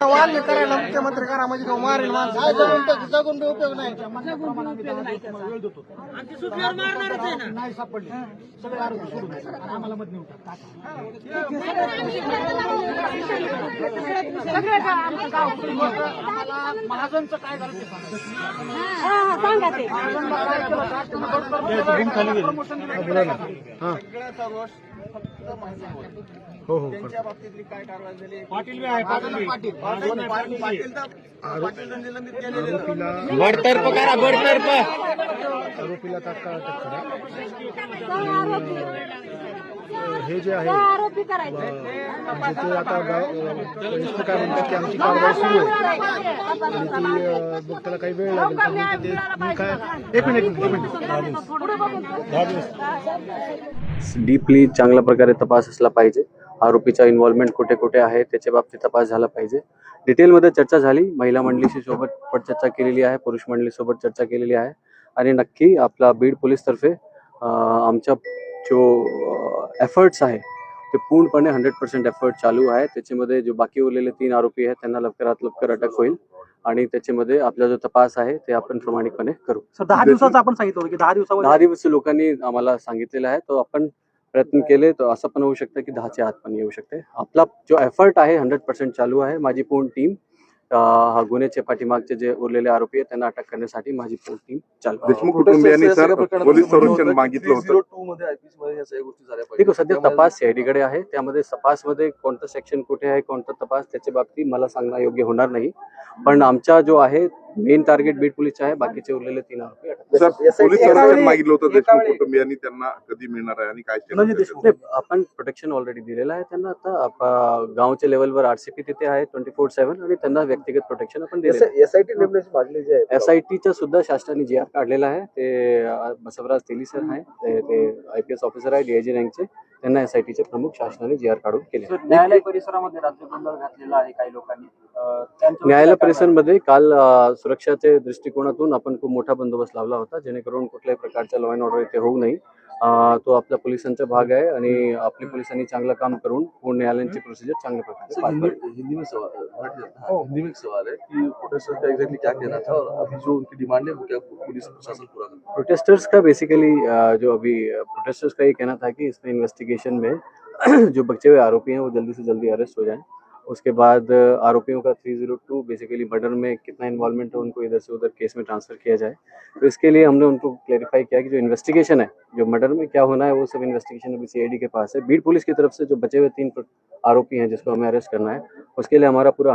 वाल्य करायला मुख्यमंत्री करा म्हणजे तो मारेल माणसं जगून बी उपयोग नाही. नाही सापडले सगळे आरोपी सोडून आम्हाला मत नेऊन महाजनचं काय झालं ते सांगा ते हो हो त्यांच्या बाबतीतली काय कारवाई झाली. पाटील आहे बडतर्फ करा बडतर्फ आरोपीला तात्काळ अटक करा. हे जे आहे म्हणजे ते आता काय म्हणतात की आमची कारवाई सुरू आहे आणि ती बघ त्याला काही वेळ लागेल. काय एक मिनिट डीपली चांगल्या प्रकारे तपास असला पाहिजे. आरोपीचा इन्व्हॉल्वमेंट कुठे कुठे आहे त्याच्या बाबतीत तपास झाला पाहिजे. डिटेलमध्ये चर्चा झाली. महिला मंडळीशी सोबत चर्चा केलेली आहे, पुरुष मंडळीसोबत चर्चा केलेली आहे आणि नक्की आपला बीड पोलीस तर्फे आमच्या जो एफर्ट्स आहे ते पूर्णपणे 100% एफर्ट चालू आहे. त्याच्यामध्ये जो बाकी उरलेले 3 आरोपी आहेत त्यांना लवकरात लवकर अटक होईल आणि त्याच्यामध्ये आपला जो तपास आहे ते आपण प्रामाणिकपणे करू. सर 10 दिवसाचं आपण सांगितलं की 10 दिवस लोकांनी आम्हाला सांगितलेलं आहे. तो आपण प्रयत्न केले तर असं पण होऊ शकतं की 10च्या आत पण येऊ शकते. आपला जो एफर्ट आहे 100% चालू आहे. माझी पूर्ण टीम गुन्ह्याच्या पाठीमागचे जे उरलेले आरोपी आहेत त्यांना अटक करण्यासाठी माझी पूर्ण टीम चालू आहे. देशमुख कुटुंबियांनी सर पोलीस संरक्षण मागितलं होतं. ठीक आहे, सध्या तपास CID कडे आहे. त्यामध्ये तपासमध्ये कोणतं सेक्शन कुठे आहे, कोणता तपास त्याच्या बाबतीत मला सांगणं योग्य होणार नाही. पण आमचा जो आहे मेन टार्गेट बीड पोलीसचा आहे. बाकीचे उरलेले 3 आरोपी सर पोलीस संरक्षण मागितलं होतं देशमुख कुटुंबियांनी, त्यांना कधी मिळणार आहे आणि काय आपण प्रोटेक्शन ऑलरेडी दिलेलं आहे त्यांना. आता गावच्या लेवलवर RCP तिथे आहे 24/7 आणि त्यांना व्यक्तिगत प्रोटेक्शन आपण दिलेलं आहे. SIT नेमण्याची मागणी जी आहे SITचा सुद्धा शासनाने GR काढलेला आहे. ते बसवराज तेली सर आहे, ते IPS ऑफिसर आहे DIG रँकचे. त्यांना SITचे प्रमुख शासनाने GR काढून केले. न्यायालय परिसरामध्ये राज्य गोंधळ घातलेला आहे काही लोकांनी. न्यायालय परिसरामध्ये काल सुरक्षाच्या दृष्टिकोनातून आपण खूप मोठा बंदोबस्त लावला होता जेणेकरून कुठल्याही प्रकारचा लॉ अँड ऑर्डर इथे होऊ नये. तो आपल्या पोलिसांचा भाग आहे आणि आपल्या पोलिसांनी चांगलं काम करून पूर्ण न्यायालयाची प्रोसिजर चांगल्या प्रकारे पार पाडली. हिंदी में सवाल है कि प्रोटेस्टर्स का एग्जैक्टली क्या कहना था और अभी जो उनकी डिमांड है वो क्या पुलिस प्रशासन पूरा कर रहा है? प्रोटेस्टर्स का बेसिकली जो अभी प्रोटेस्टर्स का ये कहना था कि इसमें इन्वेस्टिगेशन में जो बचे हुए आरोपी हैं वो जल्दी से जल्दी अरेस्ट हो जाएं. उसके बाद आरोपियों का 302 बेसिकली मर्डर में कितना इन्वॉल्वमेंट है उनको इधर से उधर केस में ट्रांसफर किया जाए. तो इसके लिए हमने उनको क्लैरिफाई किया कि जो इन्वेस्टिगेशन है, जो मर्डर में क्या होना है वो सब इन्वेस्टिगेशन अभी CID के पास है. बीड पुलिस की तरफ से जो बचे हुए 3 आरोपी हैं जिसको हमें अरेस्ट करना है उसके लिए हमारा पूरा